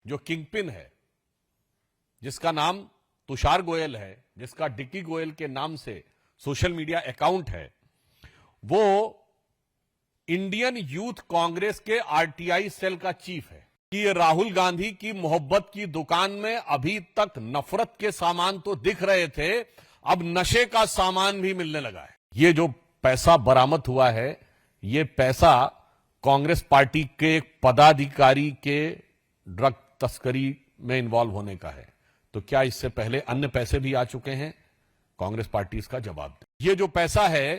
जो किंगपिन है, जिसका नाम तुषार गोयल है, जिसका डिक्की गोयल के नाम से सोशल मीडिया अकाउंट है, वो इंडियन यूथ कांग्रेस के आरटीआई सेल का चीफ है। कि ये राहुल गांधी की मोहब्बत की दुकान में अभी तक नफरत के सामान तो दिख रहे थे, अब नशे का सामान भी मिलने लगा है। ये जो पैसा बरामद हुआ है, ये पैसा कांग्रेस पार्टी के एक पदाधिकारी के ड्रग तस्करी में इन्वॉल्व होने का है। तो क्या इससे पहले अन्य पैसे भी आ चुके हैं? कांग्रेस पार्टी इसका जवाब दे। ये जो पैसा है,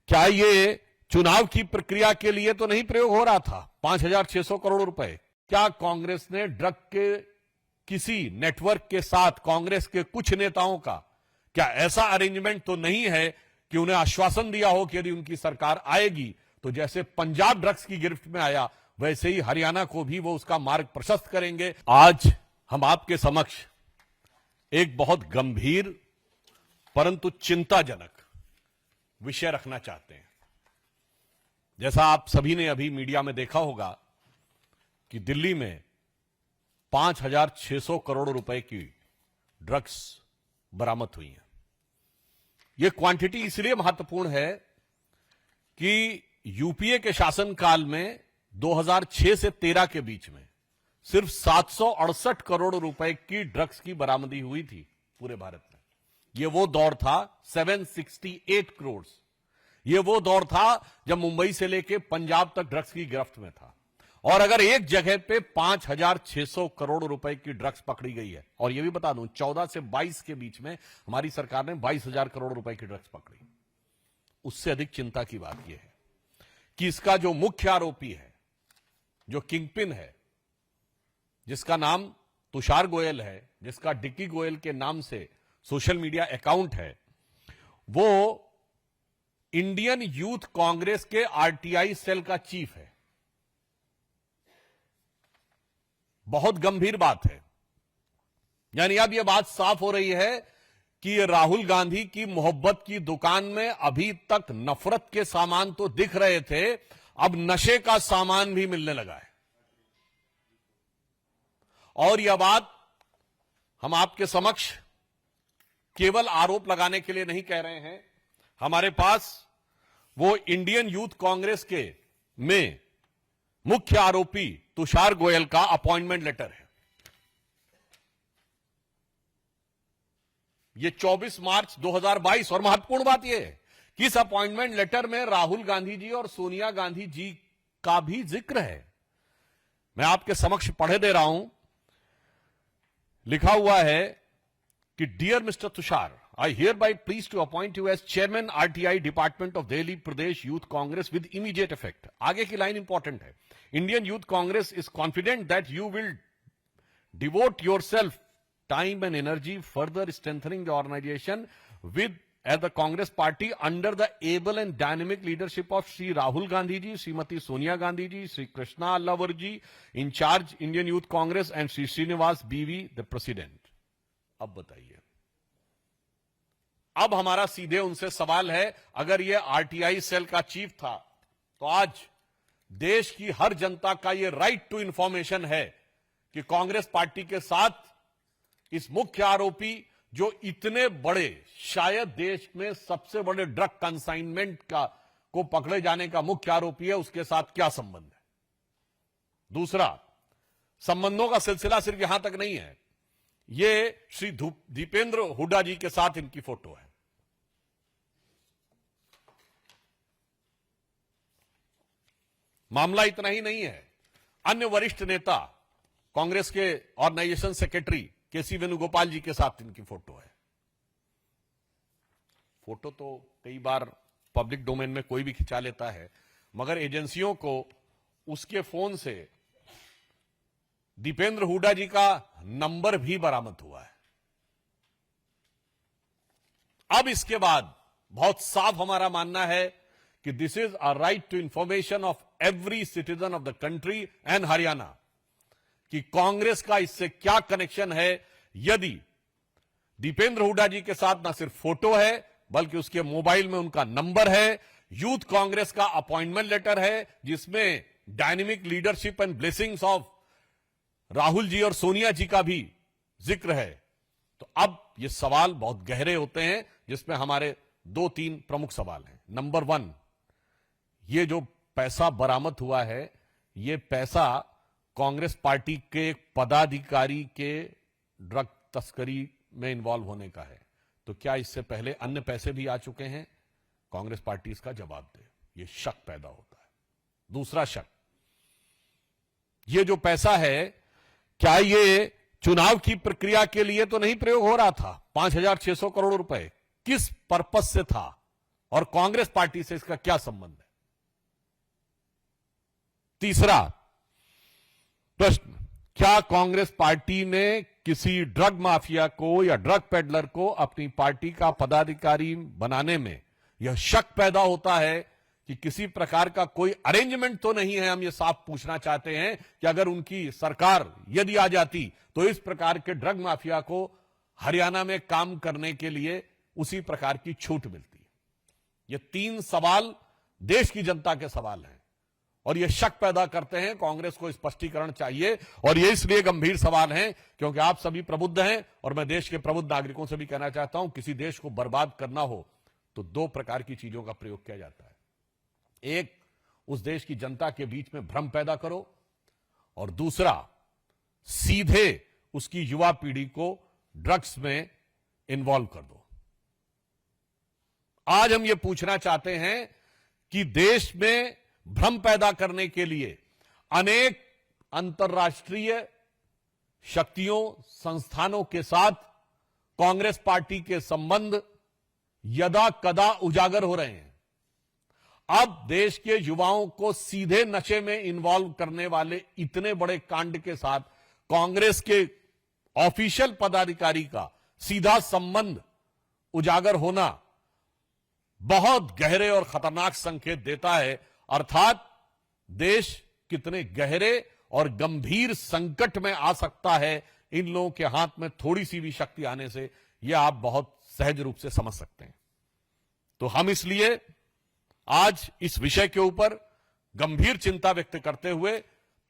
क्या ये चुनाव की प्रक्रिया के लिए तो नहीं प्रयोग हो रहा था? 5,600 करोड़ रुपए क्या कांग्रेस ने ड्रग के किसी नेटवर्क के साथ कांग्रेस के कुछ नेताओं का क्या ऐसा अरेंजमेंट तो नहीं है कि उन्हें आश्वासन दिया हो कि यदि उनकी सरकार आएगी तो जैसे पंजाब ड्रग्स की गिरफ्त में आया, वैसे ही हरियाणा को भी वो उसका मार्ग प्रशस्त करेंगे। आज हम आपके समक्ष एक बहुत गंभीर परंतु चिंताजनक विषय रखना चाहते हैं। जैसा आप सभी ने अभी मीडिया में देखा होगा कि दिल्ली में 5,600 करोड़ रुपए की ड्रग्स बरामद हुई हैं। यह क्वांटिटी इसलिए महत्वपूर्ण है कि यूपीए के शासनकाल में 2006 से 13 के बीच में सिर्फ 768 करोड़ रुपए की ड्रग्स की बरामदी हुई थी पूरे भारत में। यह वो दौर था 768 करोड़। यह वो दौर था जब मुंबई से लेकर पंजाब तक ड्रग्स की गिरफ्त में था। और अगर एक जगह पे 5,600 करोड़ रुपए की ड्रग्स पकड़ी गई है, और यह भी बता दूं 14 से 22 के बीच में हमारी सरकार ने 22,000 करोड़ रुपए की ड्रग्स पकड़ी, उससे अधिक चिंता की बात यह है कि इसका जो मुख्य आरोपी है, जो किंगपिन है, जिसका नाम तुषार गोयल है, जिसका डिक्की गोयल के नाम से सोशल मीडिया अकाउंट है, वो इंडियन यूथ कांग्रेस के आरटीआई सेल का चीफ है। बहुत गंभीर बात है। यानी अब यह बात साफ हो रही है कि ये राहुल गांधी की मोहब्बत की दुकान में अभी तक नफरत के सामान तो दिख रहे थे, अब नशे का सामान भी मिलने लगा है। और यह बात हम आपके समक्ष केवल आरोप लगाने के लिए नहीं कह रहे हैं। हमारे पास वो इंडियन यूथ कांग्रेस के में मुख्य आरोपी तुषार गोयल का अपॉइंटमेंट लेटर है। यह 24 मार्च 2022, और महत्वपूर्ण बात यह है कि इस अपॉइंटमेंट लेटर में राहुल गांधी जी और सोनिया गांधी जी का भी जिक्र है। मैं आपके समक्ष पढ़े दे रहा हूं। लिखा हुआ है कि dear mister Tushar, I hereby please to appoint you as chairman RTI Department of Delhi Pradesh Youth Congress with immediate effect. आगे की लाइन इंपॉर्टेंट है। Indian Youth Congress is confident that you will devote yourself time and energy further strengthening the organization with as the Congress party under the able and dynamic leadership of Sri Rahul Gandhi ji, Srimati Sonia Gandhi ji, Sri Krishna Allavar ji, in charge Indian Youth Congress, and Sri Srinivas BV, the president. अब बताइए, अब हमारा सीधे उनसे सवाल है, अगर ये आरटीआई सेल का चीफ था तो आज देश की हर जनता का ये राइट टू इंफॉर्मेशन है कि कांग्रेस पार्टी के साथ इस मुख्य आरोपी, जो इतने बड़े, शायद देश में सबसे बड़े ड्रग कंसाइनमेंट को पकड़े जाने का मुख्य आरोपी है, उसके साथ क्या संबंध है। दूसरा, संबंधों का सिलसिला सिर्फ यहां तक नहीं है। ये श्री दीपेंद्र हुड्डा जी के साथ इनकी फोटो है। मामला इतना ही नहीं है, अन्य वरिष्ठ नेता, कांग्रेस के ऑर्गेनाइजेशन सेक्रेटरी केसी वेणुगोपाल जी के साथ इनकी फोटो है। फोटो तो कई बार पब्लिक डोमेन में कोई भी खिंचा लेता है, मगर एजेंसियों को उसके फोन से दीपेंद्र हुड्डा जी का नंबर भी बरामद हुआ है। अब इसके बाद बहुत साफ हमारा मानना है कि this is a right to information of every citizen of the country and Haryana, कि कांग्रेस का इससे क्या कनेक्शन है। यदि दीपेंद्र हुड्डा जी के साथ न सिर्फ फोटो है, बल्कि उसके मोबाइल में उनका नंबर है, यूथ कांग्रेस का अपॉइंटमेंट लेटर है, जिसमें dynamic leadership and blessings of Rahul ji और सोनिया जी का भी जिक्र है, तो अब ये सवाल बहुत गहरे होते हैं, जिसमें हमारे 2-3 प्रमुख सवाल हैं। नंबर 1, ये जो पैसा बरामद हुआ है, ये पैसा कांग्रेस पार्टी के एक पदाधिकारी के ड्रग तस्करी में इन्वॉल्व होने का है। तो क्या इससे पहले अन्य पैसे भी आ चुके हैं? कांग्रेस पार्टी इसका जवाब दे। ये शक पैदा होता है। दूसरा शक, ये जो पैसा है, क्या ये चुनाव की प्रक्रिया के लिए तो नहीं प्रयोग हो रहा था? 5,600 करोड़ रुपए किस पर्पस से था और कांग्रेस पार्टी से इसका क्या संबंध है? तीसरा प्रश्न, क्या कांग्रेस पार्टी ने किसी ड्रग माफिया को या ड्रग पेडलर को अपनी पार्टी का पदाधिकारी बनाने में यह शक पैदा होता है कि किसी प्रकार का कोई अरेंजमेंट तो नहीं है? हम ये साफ पूछना चाहते हैं कि अगर उनकी सरकार यदि आ जाती तो इस प्रकार के ड्रग माफिया को हरियाणा में काम करने के लिए उसी प्रकार की छूट मिलती। ये 3 सवाल देश की जनता के सवाल हैं और ये शक पैदा करते हैं। कांग्रेस को स्पष्टीकरण चाहिए और ये इसलिए गंभीर सवाल हैं क्योंकि आप सभी प्रबुद्ध हैं और मैं देश के प्रबुद्ध नागरिकों से भी कहना चाहता हूं, किसी देश को बर्बाद करना हो तो 2 प्रकार की चीजों का प्रयोग किया जाता है। एक, उस देश की जनता के बीच में भ्रम पैदा करो, और दूसरा, सीधे उसकी युवा पीढ़ी को ड्रग्स में इन्वॉल्व कर दो। आज हम ये पूछना चाहते हैं कि देश में भ्रम पैदा करने के लिए अनेक अंतर्राष्ट्रीय शक्तियों, संस्थानों के साथ कांग्रेस पार्टी के संबंध यदा कदा उजागर हो रहे हैं। अब देश के युवाओं को सीधे नशे में इन्वॉल्व करने वाले इतने बड़े कांड के साथ कांग्रेस के ऑफिशियल पदाधिकारी का सीधा संबंध उजागर होना बहुत गहरे और खतरनाक संकेत देता है। अर्थात देश कितने गहरे और गंभीर संकट में आ सकता है इन लोगों के हाथ में थोड़ी सी भी शक्ति आने से, यह आप बहुत सहज रूप से समझ सकते हैं। तो हम इसलिए आज इस विषय के ऊपर गंभीर चिंता व्यक्त करते हुए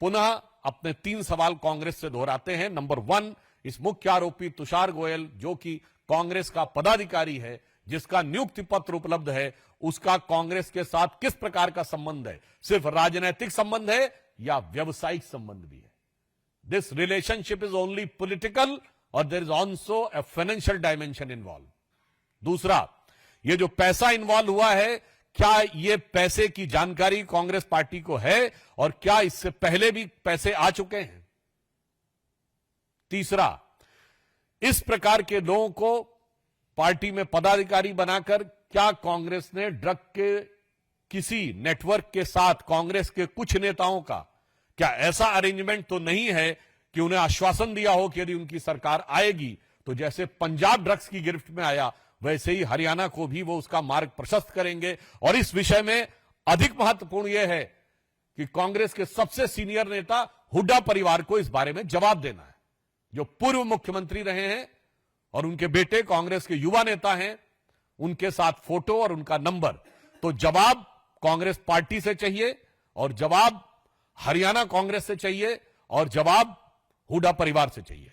पुनः अपने 3 सवाल कांग्रेस से दोहराते हैं। नंबर 1, इस मुख्य आरोपी तुषार गोयल, जो कि कांग्रेस का पदाधिकारी है, जिसका नियुक्ति पत्र उपलब्ध है, उसका कांग्रेस के साथ किस प्रकार का संबंध है? सिर्फ राजनीतिक संबंध है या व्यवसायिक संबंध भी है? This relationship is only political और there is also a financial dimension involve. दूसरा, ये जो पैसा इन्वॉल्व हुआ है, क्या ये पैसे की जानकारी कांग्रेस पार्टी को है और क्या इससे पहले भी पैसे आ चुके हैं? तीसरा, इस प्रकार के लोगों को पार्टी में पदाधिकारी बनाकर क्या कांग्रेस ने ड्रग के किसी नेटवर्क के साथ कांग्रेस के कुछ नेताओं का क्या ऐसा अरेंजमेंट तो नहीं है कि उन्हें आश्वासन दिया हो कि यदि उनकी सरकार आएगी तो जैसे पंजाब ड्रग्स की गिरफ्त में आया वैसे ही हरियाणा को भी वो उसका मार्ग प्रशस्त करेंगे? और इस विषय में अधिक महत्वपूर्ण यह है कि कांग्रेस के सबसे सीनियर नेता हुड्डा परिवार को इस बारे में जवाब देना है, जो पूर्व मुख्यमंत्री रहे हैं और उनके बेटे कांग्रेस के युवा नेता हैं, उनके साथ फोटो और उनका नंबर। तो जवाब कांग्रेस पार्टी से चाहिए और जवाब हरियाणा कांग्रेस से चाहिए और जवाब हुड्डा परिवार से चाहिए।